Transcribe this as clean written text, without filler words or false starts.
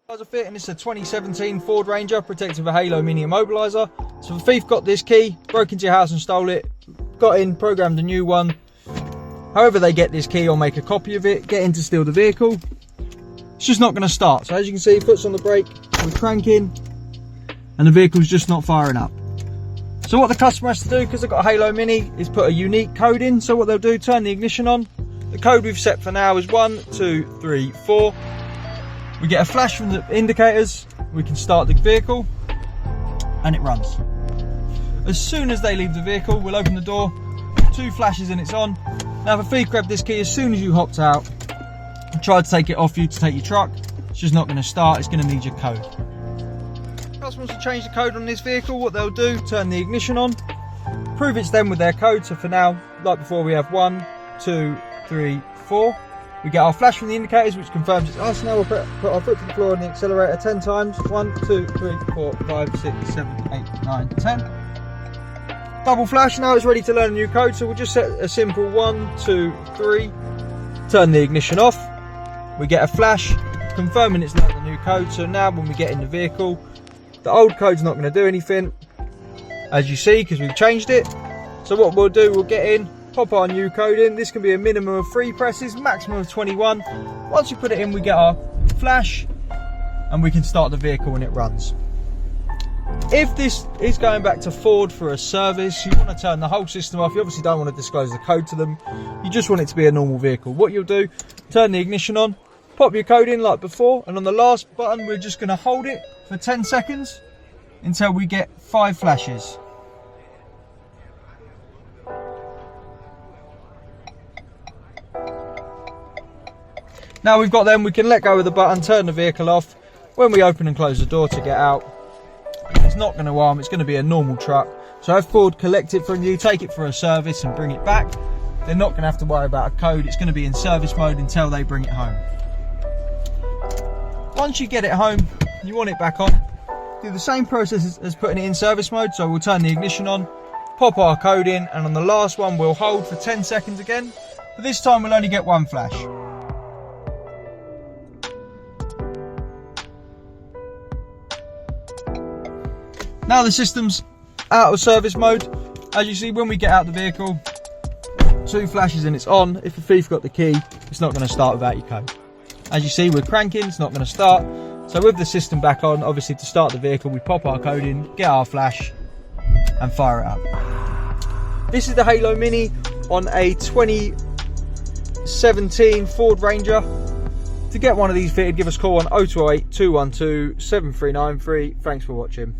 Immobiliser Fit, and it's a 2017 Ford Ranger protected with a Halo Mini Immobiliser. So the thief got this key, broke into your house and stole it, got in, programmed a new one. However they get this key or make a copy of it, get in to steal the vehicle, it's just not going to start. So as you can see, foot's on the brake, we're cranking, and the vehicle's just not firing up. So what the customer has to do, because they've got a Halo Mini, is put a unique code in. So what they'll do, turn the ignition on. The code we've set for now is 1, 2, 3, 4. We get a flash from the indicators, we can start the vehicle, and it runs. As soon as they leave the vehicle, we'll open the door, 2 flashes and it's on. Now if a thief grabbed this key as soon as you hopped out and tried to take it off you to take your truck, it's just not going to start, it's going to need your code. If customers to change the code on this vehicle, what they'll do, turn the ignition on, prove it's them with their code. So for now, like before, we have 1, 2, 3, 4. We get our flash from the indicators, which confirms it's us. Now we'll put our foot to the floor on the accelerator 10 times. 1, 2, 3, 4, 5, 6, 7, 8, 9, 10. Double flash, now it's ready to learn a new code. So we'll just set a simple 1, 2, 3. Turn the ignition off. We get a flash confirming it's learned the new code. So now when we get in the vehicle, the old code's not going to do anything, as you see, because we've changed it. So what we'll do, we'll get in, pop our new code in. This can be a minimum of 3 presses, maximum of 21. Once you put it in, we get our flash and we can start the vehicle and it runs. If this is going back to Ford for a service, you want to turn the whole system off. You obviously don't want to disclose the code to them. You just want it to be a normal vehicle. What you'll do, turn the ignition on, pop your code in like before, and on the last button, we're just going to hold it for 10 seconds until we get 5 flashes. Now we've got them, we can let go of the button, turn the vehicle off. When we open and close the door to get out, it's not going to alarm, it's going to be a normal truck. So if Ford collect it from you, take it for a service and bring it back, they're not going to have to worry about a code. It's going to be in service mode until they bring it home. Once you get it home, you want it back on, do the same process as putting it in service mode. So we'll turn the ignition on, pop our code in, and on the last one we'll hold for 10 seconds again. But this time we'll only get 1 flash. Now the system's out of service mode. As you see, when we get out the vehicle, 2 flashes and it's on. If a thief got the key, it's not going to start without your code. As you see, we're cranking, it's not going to start. So with the system back on, obviously to start the vehicle, we pop our code in, get our flash and fire it up. This is the Halo Mini on a 2017 Ford Ranger. To get one of these fitted, give us a call on 0208 212 7393. Thanks for watching.